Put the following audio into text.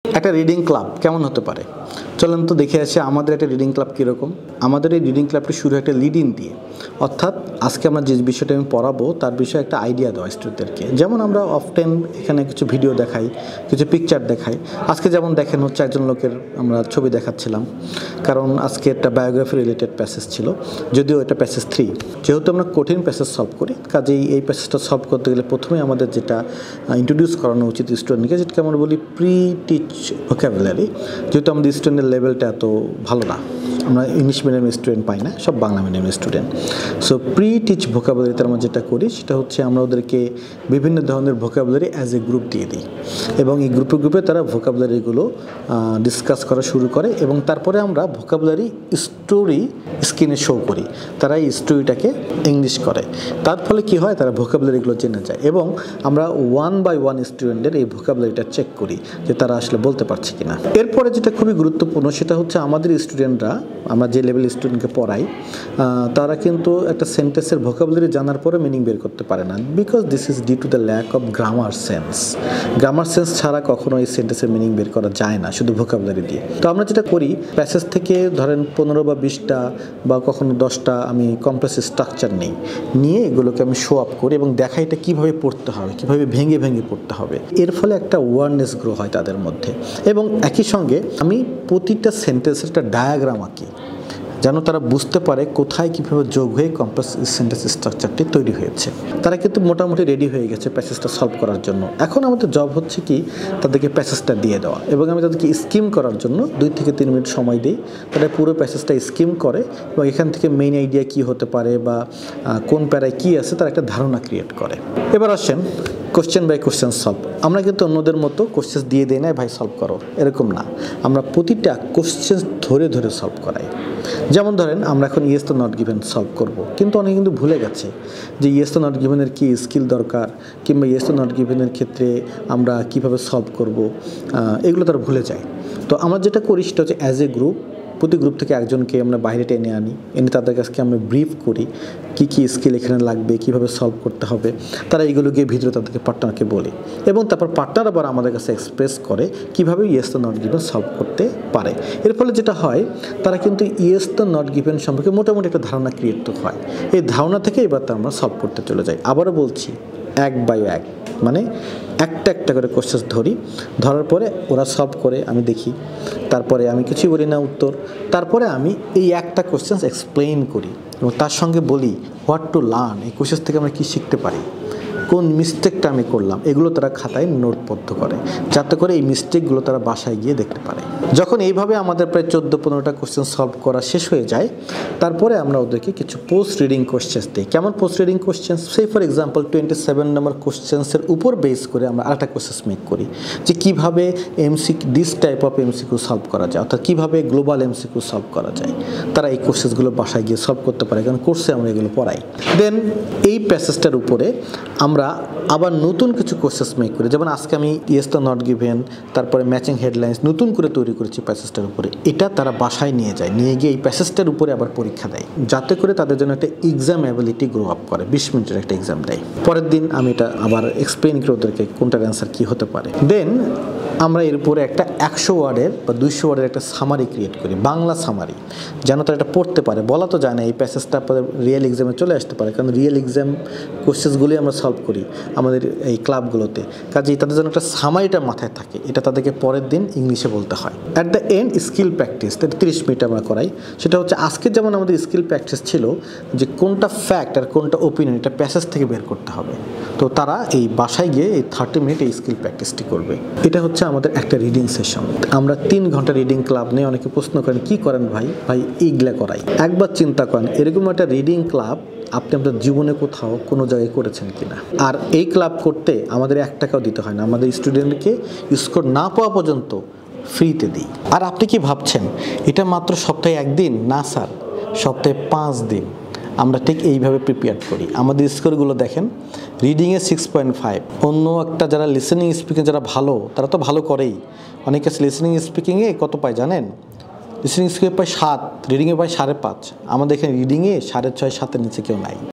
একটা reading club কেমন হতে পারে চলেন তো দেখে আসি আমাদের একটা রিডিং ক্লাব কীরকম। আমাদের এই রিডিং ক্লাবটি শুরু একটা লিড ইন দিয়ে, অর্থাৎ আজকে আমরা যে বিষয়টা আমি পড়াবো তার বিষয়ে একটা আইডিয়া দেওয়া স্টুডেন্টদেরকে। যেমন আমরা অফটেন এখানে কিছু ভিডিও দেখাই, কিছু পিকচার দেখাই। আজকে যেমন দেখেন হচ্ছে একজন লোকের আমরা ছবি দেখাচ্ছিলাম, কারণ আজকে একটা বায়োগ্রাফি রিলেটেড প্যাসেজ ছিল, যদিও এটা প্যাসেজ 3। যেহেতু আমরা কঠিন প্যাসেজ সলভ করি, কাজেই এই প্যাসেজটা সলভ করতে গেলে প্রথমে আমাদের যেটা ইন্ট্রোডিউস করানো উচিত স্টুডেন্টকে, যেটাকে আমরা বলি প্রি টিচ ভোকাবুলারি। যেহেতু আমাদের স্টুডেন্টের লেভেলটা এত ভালো না, আমরা ইংলিশ মিডিয়ামের স্টুডেন্ট পাই না, সব বাংলা মিডিয়ামের স্টুডেন্ট। সো প্রি টিচ ভোকাবুলারিতে আমরা যেটা করি সেটা হচ্ছে আমরা ওদেরকে বিভিন্ন ধরনের ভোকাবুলারি অ্যাজ এ গ্রুপ দিয়ে দিই, এবং এই গ্রুপে তারা ভোকাবুলারিগুলো ডিসকাস করা শুরু করে, এবং তারপরে আমরা ভোকাবুলারি স্টোরি স্ক্রিনে শো করি। তারা এই স্টোরিটাকে ইংলিশ করে, তার ফলে কী হয়, তারা ভোকাবুলারিগুলো জেনে যায়, এবং আমরা 1 বাই 1 স্টুডেন্টের এই ভোকাবুলারিটা চেক করি যে তারা আসলে বলতে পারছে কিনা। এরপরে যেটা খুবই গুরুত্বপূর্ণ সেটা হচ্ছে আমাদের স্টুডেন্টরা, আমরা যে লেভেল স্টুডেন্টকে পড়াই, তারা কিন্তু একটা সেন্টেন্সের ভোকাবুলারি জানার পরে মিনিং বের করতে পারে না, because this is due to the lack of grammar sense. Grammar sense ছাড়া কখনো এই সেন্টেন্সের মিনিং বের করা যায় না শুধু ভোকাবুলারি দিয়ে। তো আমরা যেটা করি, প্যাসেজ থেকে ধরেন 15 বা 20টা বা কখনো 10টা আমি কমপ্লেক্স স্ট্রাকচার নিয়ে এগুলোকে আমি শো আপ করি এবং দেখাই এটা কীভাবে পড়তে হবে, কীভাবে ভেঙে ভেঙে পড়তে হবে। এর ফলে একটা ওয়ারনেস গ্রো হয় তাদের মধ্যে, এবং একই সঙ্গে আমি প্রতিটা সেন্টেন্সের একটা ডায়াগ্রাম আঁকি, যেন তারা বুঝতে পারে কোথায় কীভাবে যোগ হয়ে কমপ্লেক্স সেন্টেন্স স্ট্রাকচারটি তৈরি হয়েছে। তারা কিন্তু মোটামুটি রেডি হয়ে গেছে প্যাসেজটা সলভ করার জন্য। এখন আমাদের জব হচ্ছে কি, তাদেরকে প্যাসেজটা দিয়ে দেওয়া, এবং আমি তাদেরকে স্কিম করার জন্য 2 থেকে 3 মিনিট সময় দিই। তারা পুরো প্যাসেজটা স্কিম করে, এবং এখান থেকে মেইন আইডিয়া কী হতে পারে বা কোন প্যারায় কী আছে তার একটা ধারণা ক্রিয়েট করে। এবার আসেন কোশ্চেন বাই কোশ্চেন সলভ। আমরা কিন্তু অন্যদের মতো কোশ্চেন দিয়ে দেই না, ভাই সলভ করো, এরকম না। আমরা প্রতিটা কোশ্চেন ধরে ধরে সলভ করাই। যেমন ধরেন আমরা এখন ইয়েস তো নট গিভেন সলভ করব, কিন্তু অনেকে কিন্তু ভুলে গেছে যে ইয়েস তো নট গিভেনের কী স্কিল দরকার, কিংবা ইয়েস তো নট গিভেনের ক্ষেত্রে আমরা কিভাবে সলভ করব, এগুলো তারা ভুলে যায়। তো আমরা যেটা করি সেটা হচ্ছে অ্যাজ এ গ্রুপ, প্রতি গ্রুপ থেকে একজনকে আমরা বাইরে টেনে আনি, এনে তাদের কাছকে আমরা ব্রিফ করি কী কী স্কিল এখানে লাগবে, কীভাবে সলভ করতে হবে। তারা এইগুলো গিয়ে ভিতরে তাদেরকে পার্টনারকে বলে, এবং তারপর পার্টনার আবার আমাদের কাছে এক্সপ্রেস করে কীভাবে ইয়েস তো নট গিভেন সলভ করতে পারে। এর ফলে যেটা হয়, তারা কিন্তু ইয়েস তো নট গিভেন সম্পর্কে মোটামুটি একটা ধারণা ক্রিয়েট হয়। এই ধারণা থেকে এবার তো আমরা সলভ করতে চলে যাই। আবারও বলছি, 1 বাই 1, মানে একটা একটা করে কোশ্চেন ধরি, ধরার পরে ওরা সলভ করে আমি দেখি, তারপরে আমি কিছুই বলি না উত্তর, তারপরে আমি এই একটা কোশ্চেন এক্সপ্লেইন করি, এবং তার সঙ্গে বলি হোয়াট টু লার্ন, এই কোশ্চেন থেকে আমরা কী শিখতে পারি, কোন মিস্টেকটা আমি করলাম, এগুলো তারা খাতায় নোটবদ্ধ করে, যাতে করে এই মিস্টেকগুলো তারা বাসায় গিয়ে দেখতে পারে। যখন এইভাবে আমাদের প্রায় 14-15টা কোশ্চেন সলভ করা শেষ হয়ে যায়, তারপরে আমরা ওদেরকে কিছু পোস্ট রিডিং কোশ্চেন্স দিই। কেমন পোস্ট রিডিং কোশ্চেন্স? সেই ফর এক্সাম্পল 27 নম্বর কোশ্চেন্সের উপর বেস করে আমরা আরেকটা কোশ্চেন্স মেক করি, যে কীভাবে this type of MCQ solve করা যায়, অর্থাৎ কীভাবে গ্লোবাল এমসিকিউ সলভ করা যায়। তারা এই কোশ্চেন্সগুলো বাসায় গিয়ে সলভ করতে পারে, কারণ কোর্সে আমরা এগুলো পড়াই। দেন এই প্যাসেজটার উপরে আমরা আবার নতুন কিছু কোশ্চেন্স মেক করি, যেমন আজকে আমি ইয়েস তো নট গিভেন, তারপরে ম্যাচিং হেডলাইন্স নতুন করে তৈরি করেছি প্যাসেজটার উপরে। এটা তারা বাসায় নিয়ে যায়, নিয়ে গিয়ে এই প্যাসেজটার উপরে আবার পরীক্ষা দেয়, যাতে করে তাদের জন্য একটা এক্সাম অ্যাবিলিটি গ্রো আপ করে। 20 মিনিটের একটা এক্সাম দেয়। পরের দিন আমি এটা আবার এক্সপ্লেইন করে ওদেরকে কোনটার অ্যান্সার কী হতে পারে। দেন আমরা এর উপরে একটা 100 ওয়ার্ডের বা 200 ওয়ার্ডের একটা সামারি ক্রিয়েট করি, বাংলা সামারি, যেন তারা এটা পড়তে পারে। বলা তো যায় না এই প্যাসেজটা রিয়েল এক্সামে চলে আসতে পারে, কারণ রিয়েল এক্সাম কোশ্চেন্সগুলি আমরা সলভ করি আমাদের এই ক্লাবগুলোতে। কাজেই তাদের জন্য একটা সামারিটা মাথায় থাকে, এটা তাদেরকে পরের দিন ইংলিশে বলতে হয়। At the end skill practice 30 minute আমরা করাই। সেটা হচ্ছে আজকে যেমন আমাদের স্কিল প্র্যাকটিস ছিল যে কোনটা ফ্যাক্ট আর কোনটা ওপিনিয়ন, এটা প্যাসেজ থেকে বের করতে হবে। তো তারা এই বাসায় গিয়ে এই 30 মিনিট এই স্কিল প্র্যাকটিসটি করবে। এটা হচ্ছে আমাদের একটা রিডিং সেশন। আমরা 3 ঘন্টা রিডিং ক্লাব নিয়ে, অনেকে প্রশ্ন করেন কী করেন ভাই এইগুলা করাই। একবার চিন্তা করেন এরকম একটা রিডিং ক্লাব আপনি আপনার জীবনে কোথাও কোনো জায়গায় করেছেন কিনা। আর এই ক্লাব করতে আমাদের 1 টাকাও দিতে হয় না, আমাদের স্টুডেন্টকে স্কোর না পাওয়া পর্যন্ত ফ্রিতে দিই। আর আপনি কি ভাবছেন এটা মাত্র সপ্তাহে 1 দিন? না স্যার, সপ্তাহে 5 দিন আমরা ঠিক এইভাবে প্রিপেয়ার করি। আমাদের স্কোরগুলো দেখেন, রিডিংয়ে 6.5, অন্য একটা যারা লিসেনিং স্পিকিং যারা ভালো তারা তো ভালো করেই, অনেকে আছে লিসেনিং স্পিকিংয়ে কত পায় জানেন? লিসেনিং স্পিকিংয়ে পায় 7, রিডিংয়ে পায় 5.5। আমাদের এখানে রিডিংয়ে 6.5, 7-এর নিচে কেউ নাই।